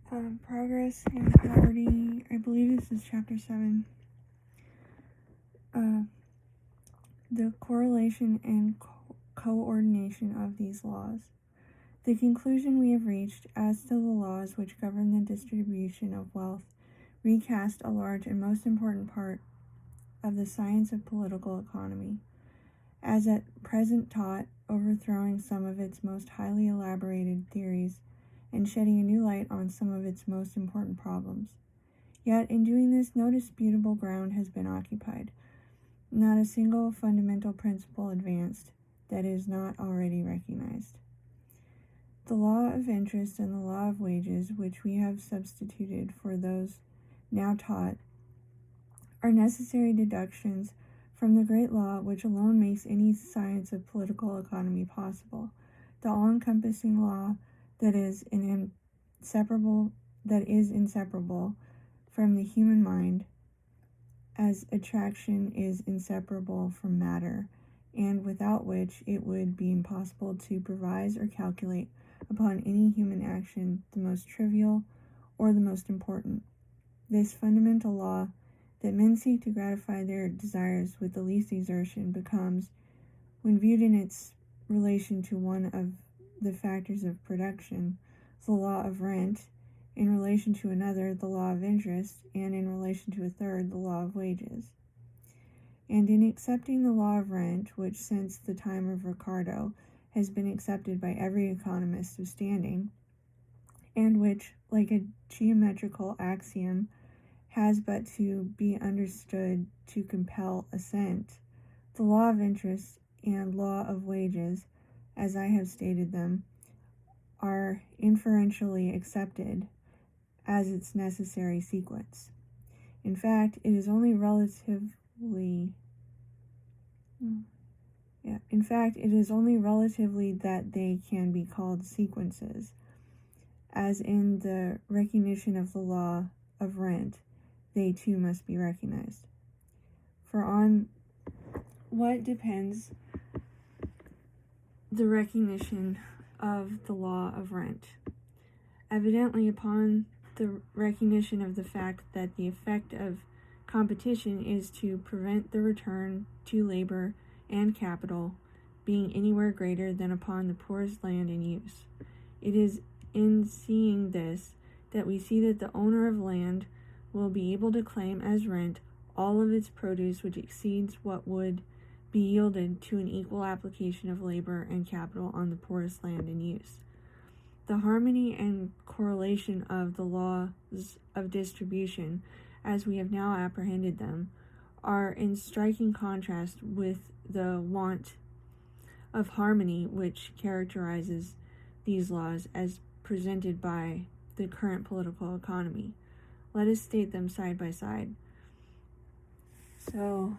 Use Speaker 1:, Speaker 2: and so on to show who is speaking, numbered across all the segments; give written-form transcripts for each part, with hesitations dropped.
Speaker 1: Progress and Poverty, I believe this is chapter 7. The correlation and coordination of these laws. The conclusion we have reached as to the laws which govern the distribution of wealth recast a large and most important part of the science of political economy, as at present taught, overthrowing some of its most highly elaborated theories and shedding a new light on some of its most important problems. Yet, in doing this, no disputable ground has been occupied, not a single fundamental principle advanced that is not already recognized. The law of interest and the law of wages, which we have substituted for those now taught, are necessary deductions from the great law which alone makes any science of political economy possible, the all-encompassing law that is inseparable from the human mind, as attraction is inseparable from matter, and without which it would be impossible to provise or calculate upon any human action, the most trivial or the most important. This fundamental law, that men seek to gratify their desires with the least exertion, becomes, when viewed in its relation to one of the factors of production, the law of rent, in relation to another, the law of interest, and in relation to a third, the law of wages. And in accepting the law of rent, which since the time of Ricardo has been accepted by every economist of standing, and which, like a geometrical axiom, has but to be understood to compel assent, the law of interest and law of wages, as I have stated them, are inferentially accepted as its necessary sequence. In fact, it is only relatively that they can be called sequences, as in the recognition of the law of rent, they too must be recognized. For on what depends the recognition of the law of rent? Evidently upon the recognition of the fact that the effect of competition is to prevent the return to labor and capital being anywhere greater than upon the poorest land in use. It is in seeing this that we see that the owner of land will be able to claim as rent all of its produce which exceeds what would be yielded to an equal application of labor and capital on the poorest land in use. The harmony and correlation of the laws of distribution, as we have now apprehended them, are in striking contrast with the want of harmony which characterizes these laws as presented by the current political economy. Let us state them side by side. So,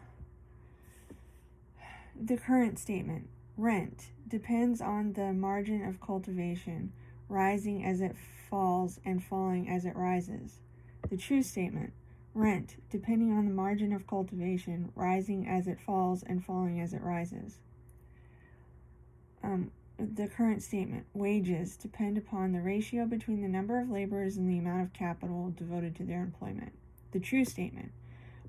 Speaker 1: the current statement: rent depends on the margin of cultivation, rising as it falls and falling as it rises. The true statement: rent depending on the margin of cultivation, rising as it falls and falling as it rises. The current statement: wages depend upon the ratio between the number of laborers and the amount of capital devoted to their employment. The true statement: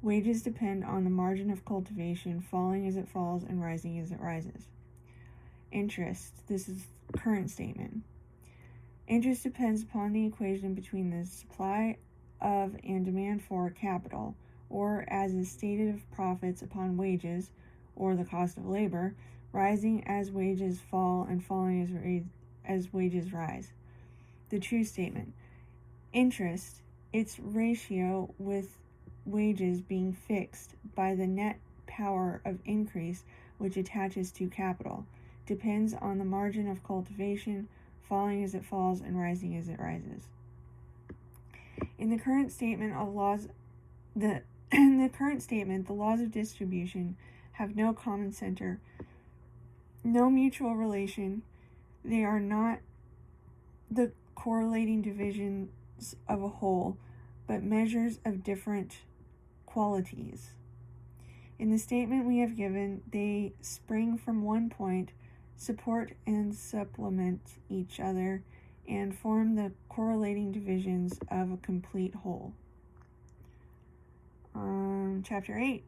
Speaker 1: wages depend on the margin of cultivation, falling as it falls and rising as it rises. Interest, this is current statement. Interest depends upon the equation between the supply of and demand for capital, or as is stated of profits upon wages, or the cost of labor, rising as wages fall and falling as wages rise. The true statement: interest, its ratio with wages being fixed by the net power of increase which attaches to capital, depends on the margin of cultivation, falling as it falls and rising as it rises. In the current statement, the laws of distribution have no common center, no mutual relation. They are not the correlating divisions of a whole, but measures of different qualities. In the statement we have given, they spring from one point, support and supplement each other and form the correlating divisions of a complete whole. Chapter 8.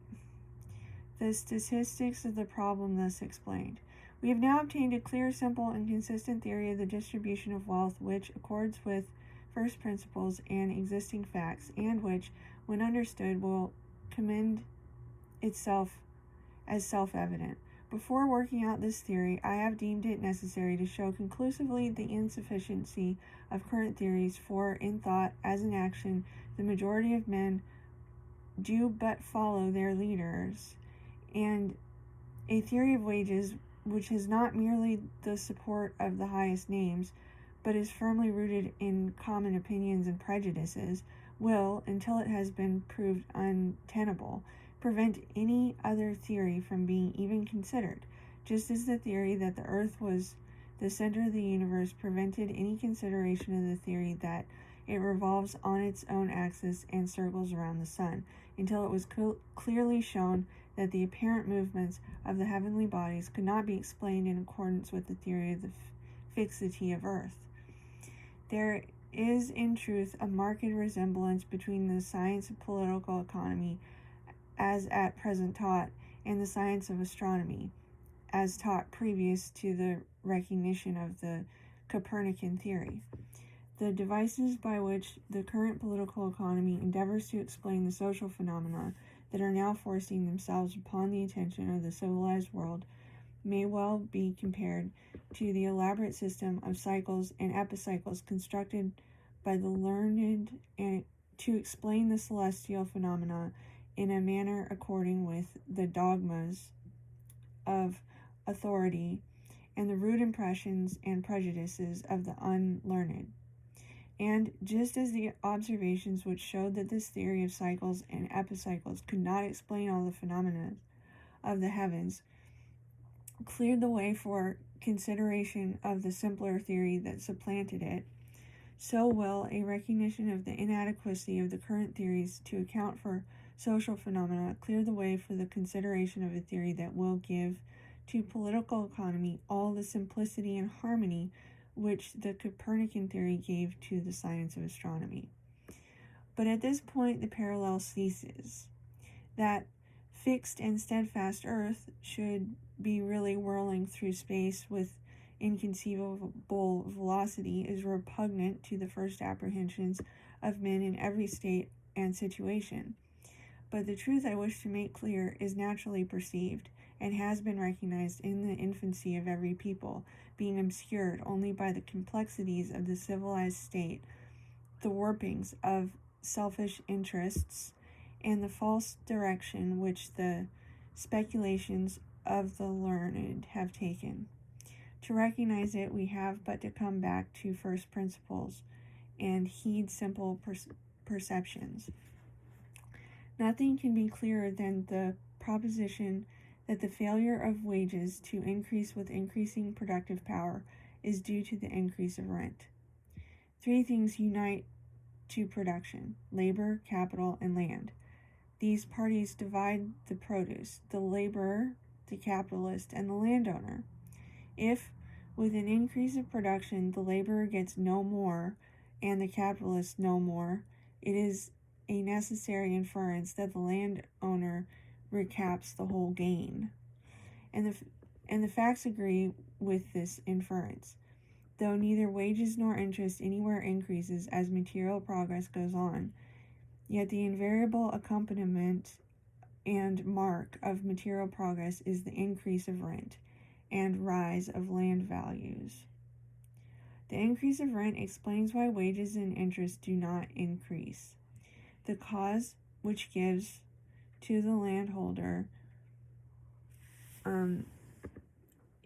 Speaker 1: The statistics of the problem thus explained. We have now obtained a clear, simple, and consistent theory of the distribution of wealth which accords with first principles and existing facts, and which, when understood, will commend itself as self-evident. Before working out this theory, I have deemed it necessary to show conclusively the insufficiency of current theories, for in thought as in action the majority of men do but follow their leaders, and a theory of wages which has not merely the support of the highest names, but is firmly rooted in common opinions and prejudices, will, until it has been proved untenable, prevent any other theory from being even considered, just as the theory that the earth was the center of the universe prevented any consideration of the theory that it revolves on its own axis and circles around the sun, until it was clearly shown that the apparent movements of the heavenly bodies could not be explained in accordance with the theory of the fixity of earth. There is in truth a marked resemblance between the science of political economy, as at present taught, and the science of astronomy, as taught previous to the recognition of the Copernican theory. The devices by which the current political economy endeavors to explain the social phenomena that are now forcing themselves upon the attention of the civilized world may well be compared to the elaborate system of cycles and epicycles constructed by the learned and to explain the celestial phenomena in a manner according with the dogmas of authority and the rude impressions and prejudices of the unlearned. And just as the observations which showed that this theory of cycles and epicycles could not explain all the phenomena of the heavens, cleared the way for consideration of the simpler theory that supplanted it, so will a recognition of the inadequacy of the current theories to account for social phenomena clear the way for the consideration of a theory that will give to political economy all the simplicity and harmony which the Copernican theory gave to the science of astronomy. But at this point the parallel ceases. That fixed and steadfast earth should be really whirling through space with inconceivable velocity is repugnant to the first apprehensions of men in every state and situation. But the truth I wish to make clear is naturally perceived, and has been recognized in the infancy of every people, being obscured only by the complexities of the civilized state, the warpings of selfish interests, and the false direction which the speculations of the learned have taken. To recognize it, we have but to come back to first principles and heed simple perceptions. Nothing can be clearer than the proposition that the failure of wages to increase with increasing productive power is due to the increase of rent. Three things unite to production: labor, capital, and land. These parties divide the produce: the laborer, the capitalist, and the landowner. If, with an increase of production, the laborer gets no more and the capitalist no more, it is a necessary inference that the landowner recaps the whole gain. And the facts agree with this inference. Though neither wages nor interest anywhere increases as material progress goes on, yet the invariable accompaniment and mark of material progress is the increase of rent and rise of land values. The increase of rent explains why wages and interest do not increase. The cause which gives to the landholder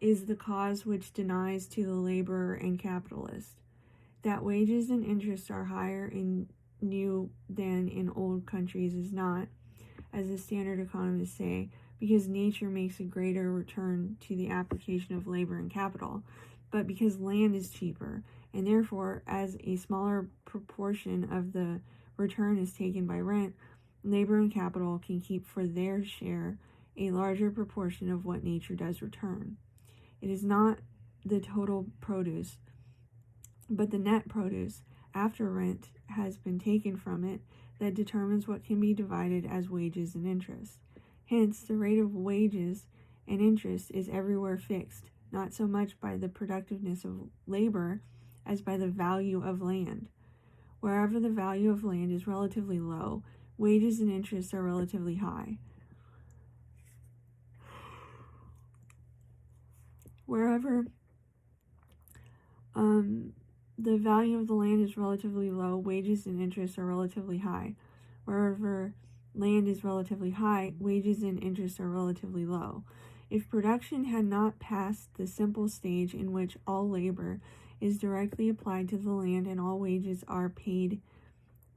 Speaker 1: is the cause which denies to the laborer and capitalist. That wages and interest are higher in new than in old countries is not, as the standard economists say, because nature makes a greater return to the application of labor and capital, but because land is cheaper, and therefore, as a smaller proportion of the return is taken by rent, labor and capital can keep for their share a larger proportion of what nature does return. It is not the total produce, but the net produce after rent has been taken from it that determines what can be divided as wages and interest. Hence, the rate of wages and interest is everywhere fixed, not so much by the productiveness of labor as by the value of land. Wherever the value of land is relatively low, wages and interest are relatively high. Wherever the value of the land is relatively low, wages and interest are relatively high. Wherever land is relatively high, wages and interest are relatively low. If production had not passed the simple stage in which all labor is directly applied to the land and all wages are paid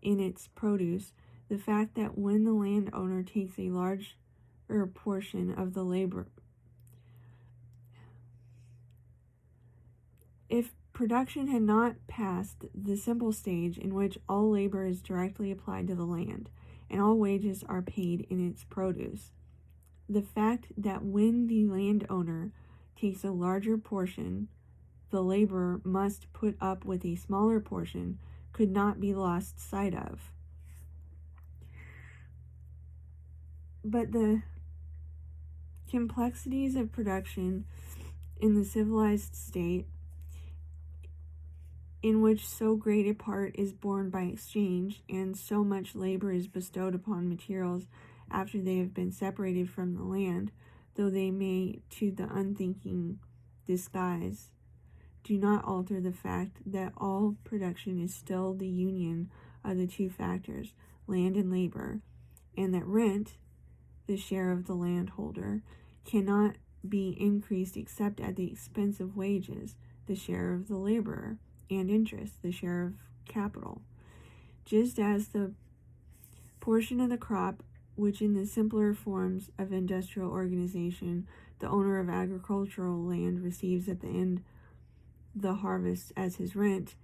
Speaker 1: in its produce, the fact that when the landowner takes a larger portion of the labor, if production had not passed the simple stage in which all labor is directly applied to the land and all wages are paid in its produce, the fact that when the landowner takes a larger portion, the laborer must put up with a smaller portion could not be lost sight of. But the complexities of production in the civilized state, in which so great a part is borne by exchange, and so much labor is bestowed upon materials after they have been separated from the land, though they may to the unthinking disguise, do not alter the fact that all production is still the union of the two factors, land and labor, and that rent, the share of the landholder, cannot be increased except at the expense of wages, the share of the laborer, and interest, the share of capital. Just as the portion of the crop which in the simpler forms of industrial organization the owner of agricultural land receives at the end the harvest as his rent,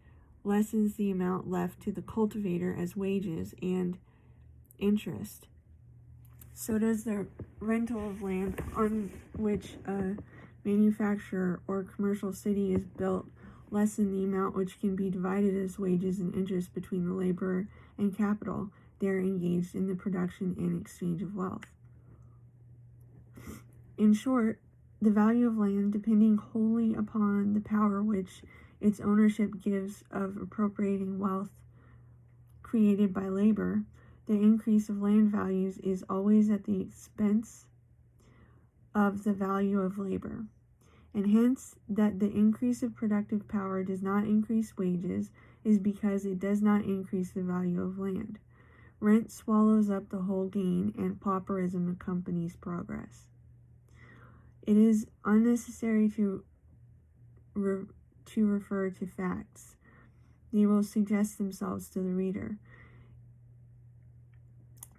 Speaker 1: lessens the amount left to the cultivator as wages and interest, so does the rental of land on which a manufacturer or commercial city is built lessen the amount which can be divided as wages and interest between the laborer and capital there engaged in the production and exchange of wealth. In short, the value of land, depending wholly upon the power which its ownership gives of appropriating wealth created by labor, the increase of land values is always at the expense of the value of labor. And hence, that the increase of productive power does not increase wages is because it does not increase the value of land. Rent swallows up the whole gain, and pauperism accompanies progress. It is unnecessary to refer to facts. They will suggest themselves to the reader.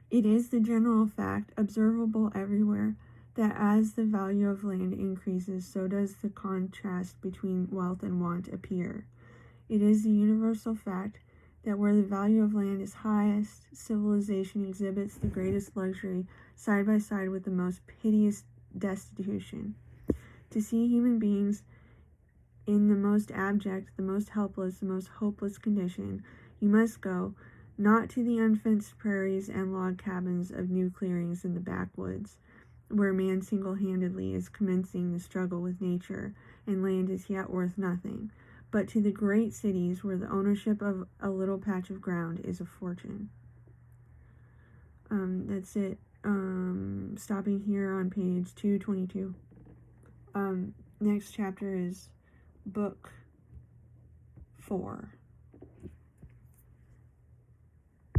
Speaker 1: It is the general fact, observable everywhere, that as the value of land increases, so does the contrast between wealth and want appear. It is the universal fact that where the value of land is highest, civilization exhibits the greatest luxury side by side with the most piteous destitution. To see human beings in the most abject, the most helpless, the most hopeless condition, you must go, not to the unfenced prairies and log cabins of new clearings in the backwoods, where man single-handedly is commencing the struggle with nature, and land is yet worth nothing, but to the great cities where the ownership of a little patch of ground is a fortune. That's it. Stopping here on page 222. Next chapter is book 4.